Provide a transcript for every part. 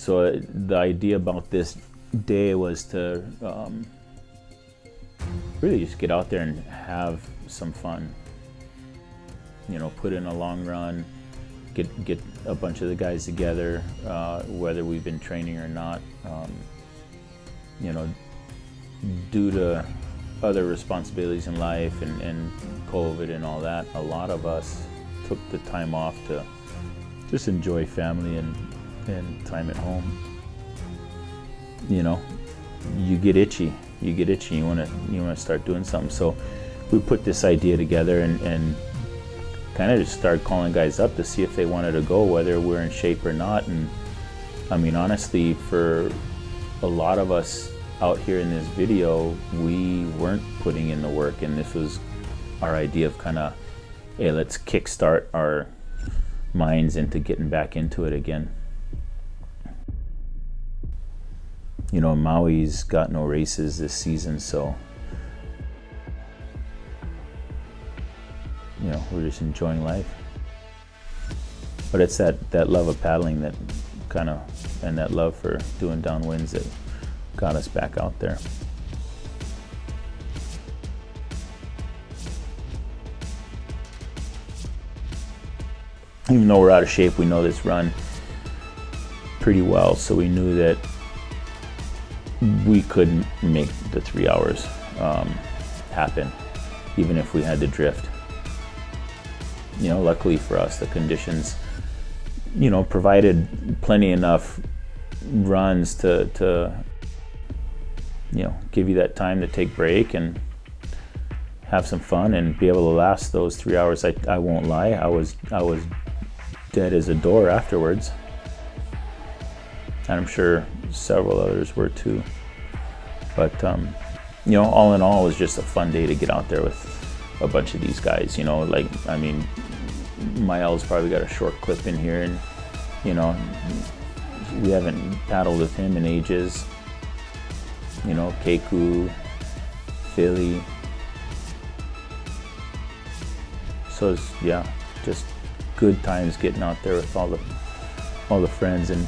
So the idea about this day was to really just get out there and have some fun. You know, put in a long run, get a bunch of the guys together, whether we've been training or not. You know, due to other responsibilities in life and COVID and all that, a lot of us took the time off to just enjoy family and time at home. You know, you get itchy, you want to start doing something. So we put this idea together and kind of just started calling guys up to see if they wanted to go, whether we're in shape or not. And I mean, honestly, for a lot of us out here in this video, we weren't putting in the work, and this was our idea of kind of, hey, let's kickstart our minds into getting back into it again. You know, Maui's got no races this season, so you know, we're just enjoying life. But it's that love of paddling that kind of, and that love for doing downwinds that got us back out there. Even though we're out of shape, we know this run pretty well, so we knew that we couldn't make the 3 hours happen, even if we had to drift. You know, luckily for us, the conditions, you know, provided plenty enough runs to you know, give you that time to take break and have some fun and be able to last those 3 hours. I won't lie, I was dead as a door afterwards, and I'm sure several others were too. But you know, all in all, it was just a fun day to get out there with a bunch of these guys. You know, like, I mean, Mael's probably got a short clip in here, and you know, we haven't paddled with him in ages. You know, Keiku, Philly. So it's, yeah, just good times getting out there with all the friends and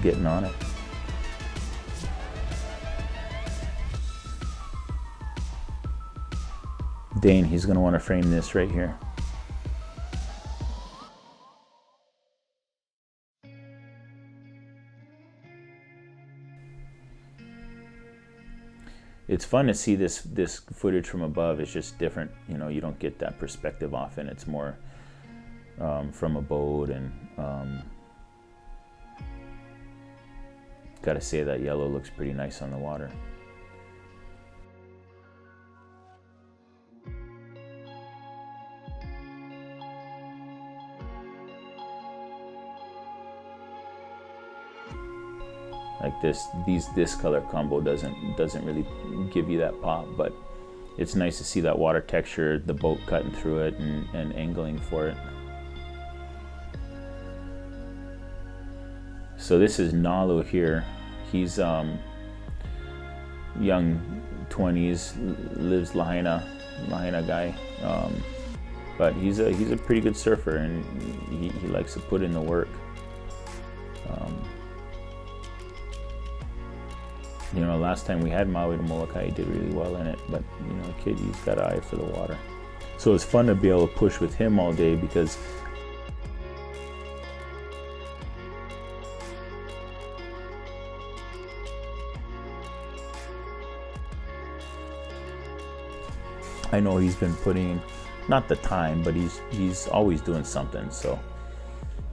getting on it. Dane, he's gonna want to frame this right here. It's fun to see this footage from above. It's just different, you know, you don't get that perspective often. It's more from a boat, and gotta say that yellow looks pretty nice on the water. Like this color combo doesn't really give you that pop, but it's nice to see that water texture, the boat cutting through it and angling for it. So this is Nalu here. He's young 20s, lives Lahaina guy, but he's a pretty good surfer, and he likes to put in the work. You know, last time we had Maui to Molokai, he did really well in it, but you know, kid, he's got an eye for the water. So it's fun to be able to push with him all day, because I know he's been putting in, not the time, but he's always doing something. So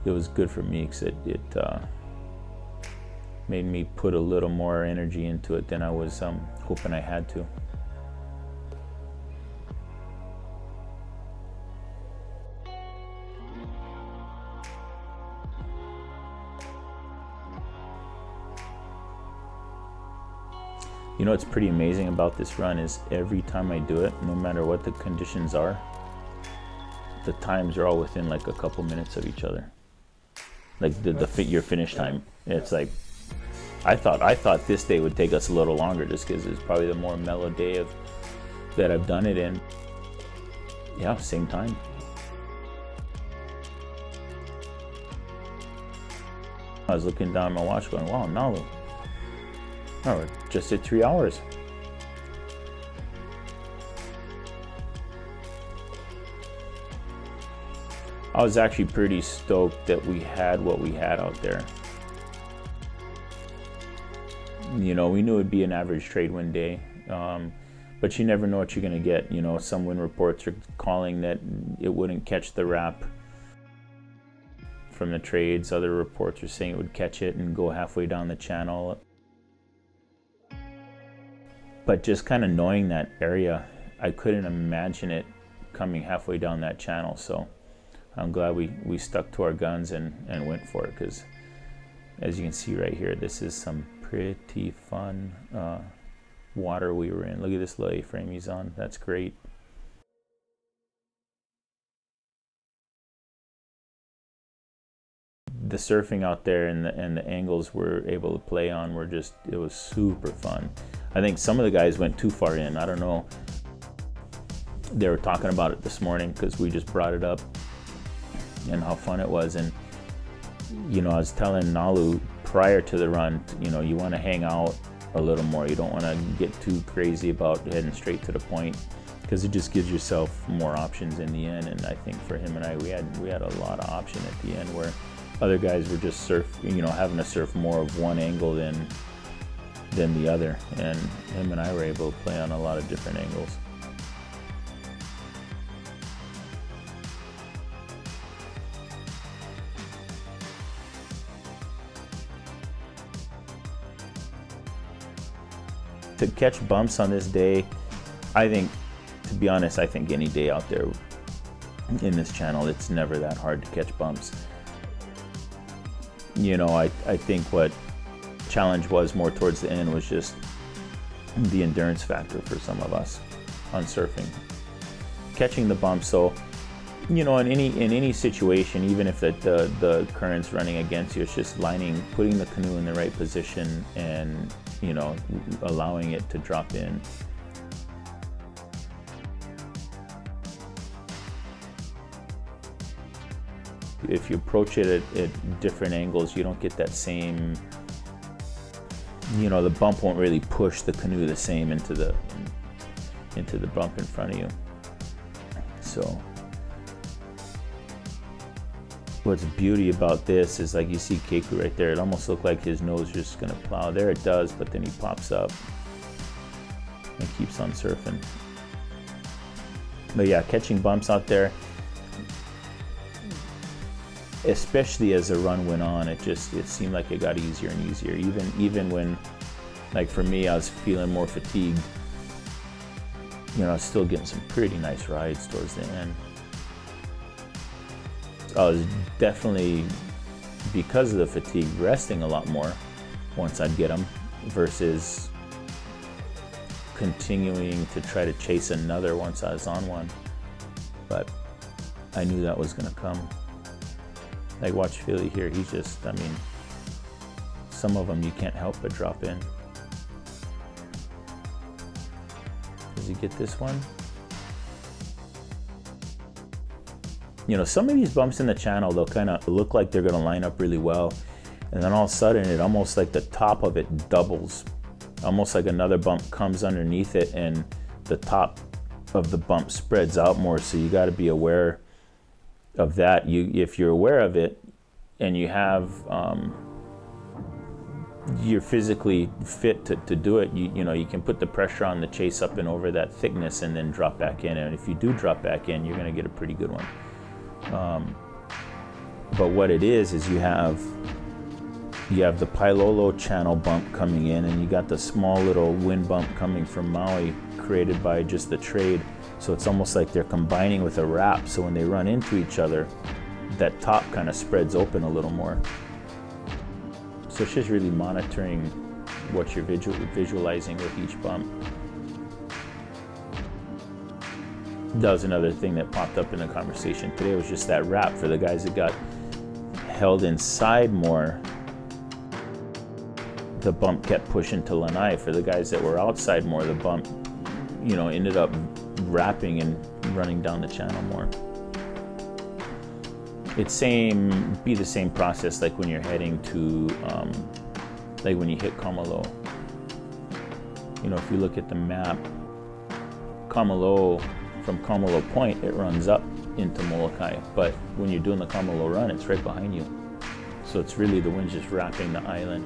it was good for me, because it made me put a little more energy into it than I was hoping I had to. You know what's pretty amazing about this run is every time I do it, no matter what the conditions are, the times are all within like a couple minutes of each other. Like your finish time. It's like, I thought this day would take us a little longer, just because it's probably the more mellow day that I've done it in. Yeah, same time. I was looking down at my watch going, wow, Nalu. Oh, it just did 3 hours. I was actually pretty stoked that we had what we had out there. You know, we knew it'd be an average trade wind day, but you never know what you're gonna get. You know, some wind reports are calling that it wouldn't catch the wrap from the trades. Other reports are saying it would catch it and go halfway down the channel. But just kind of knowing that area, I couldn't imagine it coming halfway down that channel. So I'm glad we stuck to our guns and went for it, because as you can see right here, this is some pretty fun water we were in. Look at this little A-frame he's on. That's great. The surfing out there and the angles we're able to play on were just, it was super fun. I think some of the guys went too far in. I don't know. They were talking about it this morning because we just brought it up and how fun it was. And you know, I was telling Nalu prior to the run, you know, you want to hang out a little more. You don't want to get too crazy about heading straight to the point, because it just gives yourself more options in the end. And I think for him and I, we had a lot of option at the end, where other guys were just having to surf more of one angle than the other. And him and I were able to play on a lot of different angles. To catch bumps on this day, I think, to be honest, I think any day out there in this channel, it's never that hard to catch bumps. You know, I think what challenge was more towards the end was just the endurance factor for some of us on surfing. Catching the bumps, so, you know, in any situation, even if the current's running against you, it's just putting the canoe in the right position and, you know, allowing it to drop in. If you approach it at different angles, you don't get that same, you know, the bump won't really push the canoe the same into the bump in front of you. So what's beauty about this is, like, you see Keiko right there, it almost looked like his nose is just gonna plow. There it does, but then he pops up and keeps on surfing. But yeah, catching bumps out there, especially as the run went on, it seemed like it got easier and easier. Even when, like for me, I was feeling more fatigued, you know, I was still getting some pretty nice rides towards the end. I was definitely, because of the fatigue, resting a lot more once I'd get them, versus continuing to try to chase another once I was on one. But I knew that was gonna come. Like, watch Philly here, he's just, I mean, some of them you can't help but drop in. Does he get this one? You know, some of these bumps in the channel, they'll kind of look like they're gonna line up really well, and then all of a sudden, it almost like the top of it doubles. Almost like another bump comes underneath it and the top of the bump spreads out more, so you gotta be aware of that. If you're aware of it and you have, you're physically fit to do it, you know, you can put the pressure on the chase up and over that thickness and then drop back in. And if you do drop back in, you're gonna get a pretty good one. But what it is you have the Pailolo channel bump coming in, and you got the small little wind bump coming from Maui, created by just the trade. So it's almost like they're combining with a wrap, so when they run into each other, that top kind of spreads open a little more. So it's just really monitoring what you're visualizing with each bump. That was another thing that popped up in the conversation today, was just that wrap. For the guys that got held inside more, the bump kept pushing to Lanai. For the guys that were outside more, the bump, you know, ended up wrapping and running down the channel more. It's be the same process like when you're heading to, like when you hit Kamalo. You know, if you look at the map, Kamalo, from Kamalo Point, it runs up into Molokai. But when you're doing the Kamalo run, it's right behind you. So it's really the wind's just wrapping the island.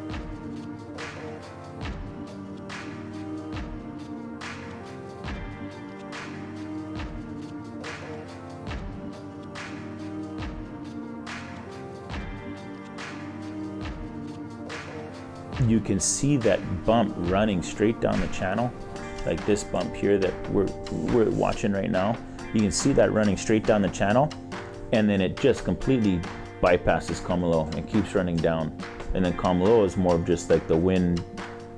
You can see that bump running straight down the channel, like this bump here that we're watching right now. You can see that running straight down the channel, and then it just completely bypasses Kamalo and keeps running down. And then Kamalo is more of just like the wind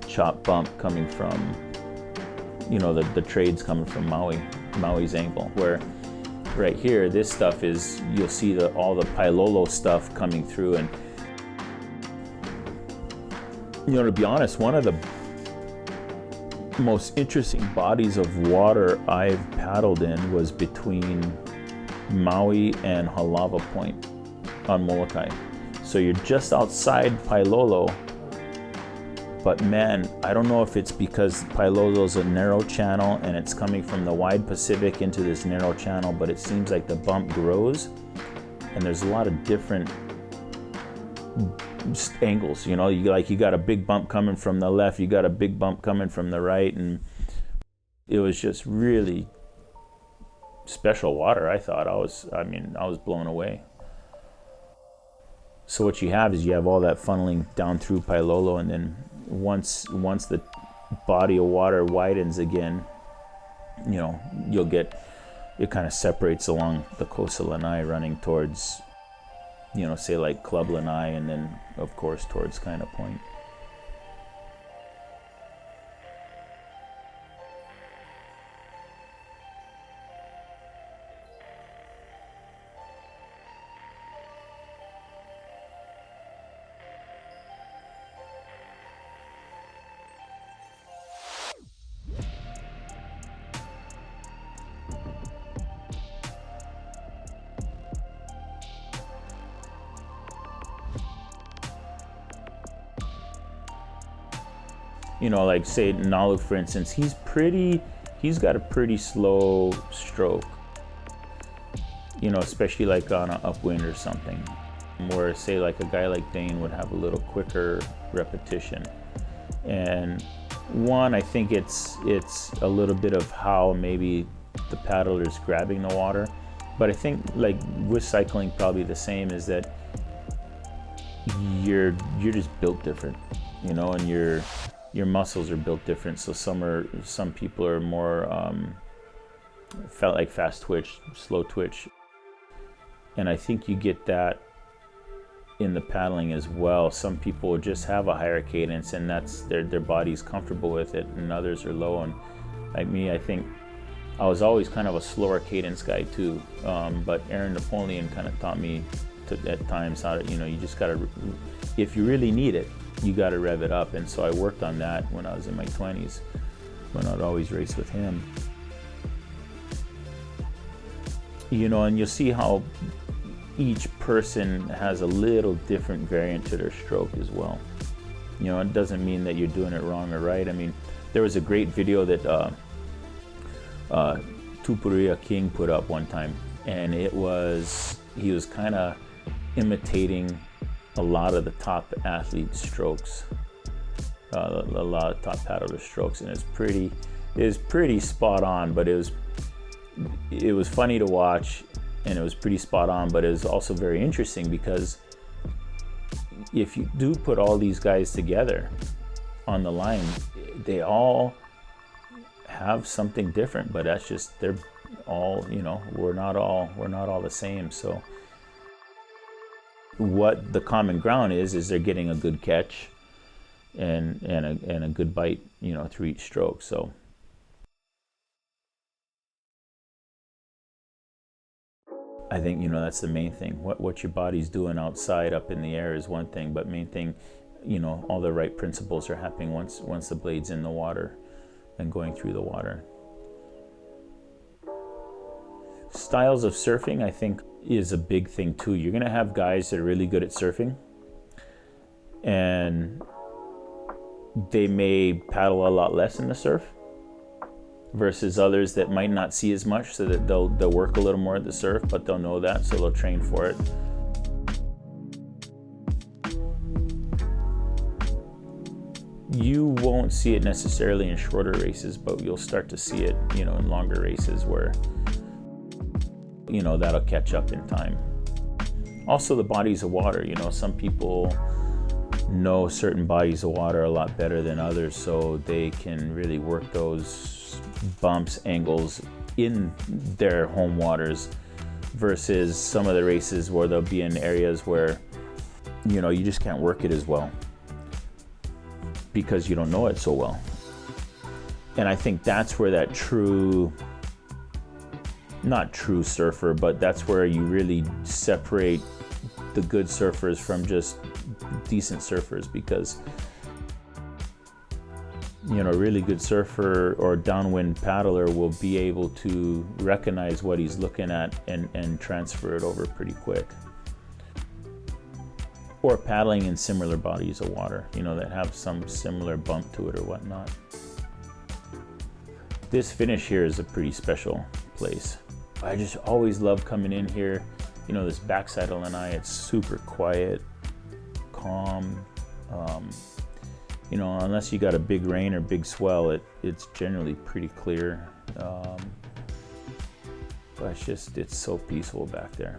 chop bump coming from, you know, the trades coming from Maui's angle. Where right here, this stuff is, you'll see all the Pailolo stuff coming through. And you know, to be honest, one of the most interesting bodies of water I've paddled in was between Maui and Halava Point on Molokai. So you're just outside Pailolo, but man, I don't know if it's because Pailolo's a narrow channel and it's coming from the wide Pacific into this narrow channel, but it seems like the bump grows and there's a lot of different angles. You know, you got a big bump coming from the left, you got a big bump coming from the right, and it was just really special water. I thought I was blown away. So what you have is you have all that funneling down through Pailolo, and then once the body of water widens again, you know, it kind of separates along the coast of Lanai, running towards, you know, say like Club Lanai, and then of course towards kind of Point. You know, like say Nalu, for instance, he's got a pretty slow stroke, you know, especially like on an upwind or something, where say like a guy like Dane would have a little quicker repetition. And one, I think it's a little bit of how maybe the paddler's grabbing the water, but I think like with cycling probably the same, is that you're just built different, you know, and your muscles are built different. So some people are more felt like fast twitch, slow twitch, and I think you get that in the paddling as well. Some people just have a higher cadence, and that's their body's comfortable with it, and others are low. And like me, I think I was always kind of a slower cadence guy too, but Aaron Napoleon kind of taught me at times how to, you know, you just gotta, if you really need it, you got to rev it up. And so I worked on that when I was in my 20s, when I'd always race with him. You know, and you'll see how each person has a little different variant to their stroke as well. You know, it doesn't mean that you're doing it wrong or right. I mean, there was a great video that Tupuria King put up one time, and he was kind of imitating a lot of the top athlete strokes, a lot of top paddler strokes, and it's pretty spot on. But it was funny to watch, and it was pretty spot on. But it was also very interesting, because if you do put all these guys together on the line, they all have something different. But that's just, they're all, you know, we're not all the same. So what the common ground is they're getting a good catch and a good bite, you know, through each stroke. So I think, you know, that's the main thing. What your body's doing outside up in the air is one thing, but main thing, you know, all the right principles are happening once the blade's in the water and going through the water. styles of surfing, I think, is a big thing too. You're gonna have guys that are really good at surfing, and they may paddle a lot less in the surf, versus others that might not see as much, so that they'll work a little more at the surf, but they'll know that, so they'll train for it. You won't see it necessarily in shorter races, but you'll start to see it, you know, in longer races where, you know, that'll catch up in time. Also, the bodies of water, you know, some people know certain bodies of water a lot better than others, so they can really work those bumps, angles in their home waters, versus some of the races where they'll be in areas where, you know, you just can't work it as well because you don't know it so well. And I think that's where that not true surfer, but that's where you really separate the good surfers from just decent surfers, because, you know, a really good surfer or downwind paddler will be able to recognize what he's looking at and transfer it over pretty quick. Or paddling in similar bodies of water, you know, that have some similar bump to it or whatnot. This finish here is a pretty special place. I just always love coming in here. You know, this backside of Lanai, it's super quiet, calm. You know, unless you got a big rain or big swell, it's generally pretty clear. But it's so peaceful back there.